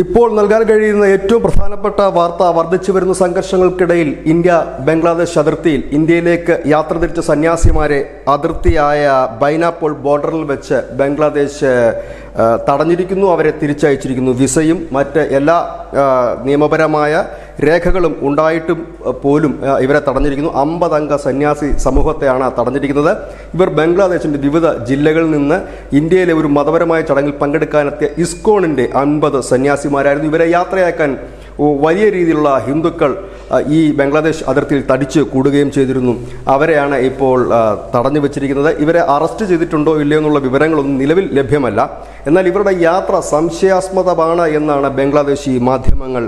ഇപ്പോൾ നൽകാൻ കഴിയുന്ന ഏറ്റവും പ്രധാനപ്പെട്ട വാർത്ത വർദ്ധിച്ചു വരുന്ന സംഘർഷങ്ങൾക്കിടയിൽ ഇന്ത്യ ബംഗ്ലാദേശ് അതിർത്തിയിൽ ഇന്ത്യയിലേക്ക് യാത്ര തിരിച്ച സന്യാസിമാരെ അതിർത്തിയായ ബൈനാപോൾ ബോർഡറിൽ വെച്ച് ബംഗ്ലാദേശ് തടഞ്ഞിരിക്കുന്നു. അവരെ തിരിച്ചയച്ചിരിക്കുന്നു. വിസയും മറ്റ് എല്ലാ നിയമപരമായ രേഖകളും ഉണ്ടായിട്ടും പോലും ഇവരെ തടഞ്ഞിരിക്കുന്നു. 50 അംഗ സന്യാസി സമൂഹത്തെയാണ് തടഞ്ഞിരിക്കുന്നത്. ഇവർ ബംഗ്ലാദേശിൻ്റെ വിവിധ ജില്ലകളിൽ നിന്ന് ഇന്ത്യയിലെ ഒരു മതപരമായ ചടങ്ങിൽ പങ്കെടുക്കാനെത്തിയ ഇസ്കോണിൻ്റെ 50 സന്യാസിമാരായിരുന്നു. ഇവരെ യാത്രയാക്കാൻ വലിയ രീതിയിലുള്ള ഹിന്ദുക്കൾ ഈ ബംഗ്ലാദേശ് അതിർത്തിയിൽ തടിച്ച് കൂടുകയും ചെയ്തിരുന്നു. അവരെയാണ് ഇപ്പോൾ തടഞ്ഞു വച്ചിരിക്കുന്നത്. ഇവരെ അറസ്റ്റ് ചെയ്തിട്ടുണ്ടോ ഇല്ലയോ എന്നുള്ള വിവരങ്ങളൊന്നും നിലവിൽ ലഭ്യമല്ല. എന്നാൽ ഇവരുടെ യാത്ര സംശയാസ്പദമാണ് എന്നാണ് ബംഗ്ലാദേശി മാധ്യമങ്ങൾ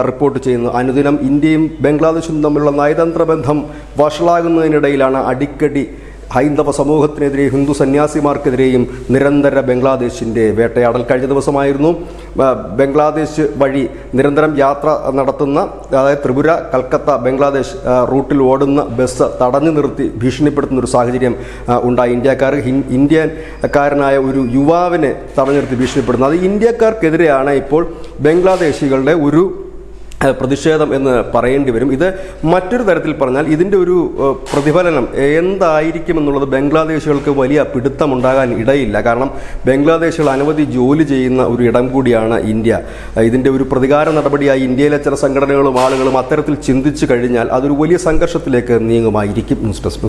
റിപ്പോർട്ട് ചെയ്യുന്നത്. അനുദിനം ഇന്ത്യയും ബംഗ്ലാദേശും തമ്മിലുള്ള നയതന്ത്ര ബന്ധം വഷളാകുന്നതിനിടയിലാണ് അടിക്കടി ഹൈന്ദവ സമൂഹത്തിനെതിരെ ഹിന്ദു സന്യാസിമാർക്കെതിരെയും നിരന്തര ബംഗ്ലാദേശിൻ്റെ വേട്ടയാടൽ. കഴിഞ്ഞ ദിവസമായിരുന്നു ബംഗ്ലാദേശ് വഴി നിരന്തരം യാത്ര നടത്തുന്ന, അതായത് ത്രിപുര കൽക്കത്ത ബംഗ്ലാദേശ് റൂട്ടിൽ ഓടുന്ന ബസ് തടഞ്ഞു നിർത്തി ഭീഷണിപ്പെടുത്തുന്ന ഒരു സാഹചര്യം ഉണ്ടായി. ഇന്ത്യക്കാരനായ ഒരു യുവാവിനെ തടഞ്ഞു നിർത്തി ഭീഷണിപ്പെടുന്നത്. അത് ഇന്ത്യക്കാർക്കെതിരെയാണ് ഇപ്പോൾ ബംഗ്ലാദേശികളുടെ ഒരു പ്രതിഷേധം എന്ന് പറയേണ്ടി വരും. ഇത് മറ്റൊരു തരത്തിൽ പറഞ്ഞാൽ ഇതിൻ്റെ ഒരു പ്രതിഫലനം എന്തായിരിക്കുമെന്നുള്ളത് ബംഗ്ലാദേശികൾക്ക് വലിയ പിടുത്തമുണ്ടാകാൻ ഇടയില്ല. കാരണം ബംഗ്ലാദേശികൾ അനവധി ജോലി ചെയ്യുന്ന ഒരു ഇടം കൂടിയാണ് ഇന്ത്യ. ഇതിൻ്റെ ഒരു പ്രതികാര നടപടിയായി ഇന്ത്യയിലെ ചില സംഘടനകളും ആളുകളും അത്തരത്തിൽ ചിന്തിച്ചു കഴിഞ്ഞാൽ അതൊരു വലിയ സംഘർഷത്തിലേക്ക് നീങ്ങുമായിരിക്കും. News desk.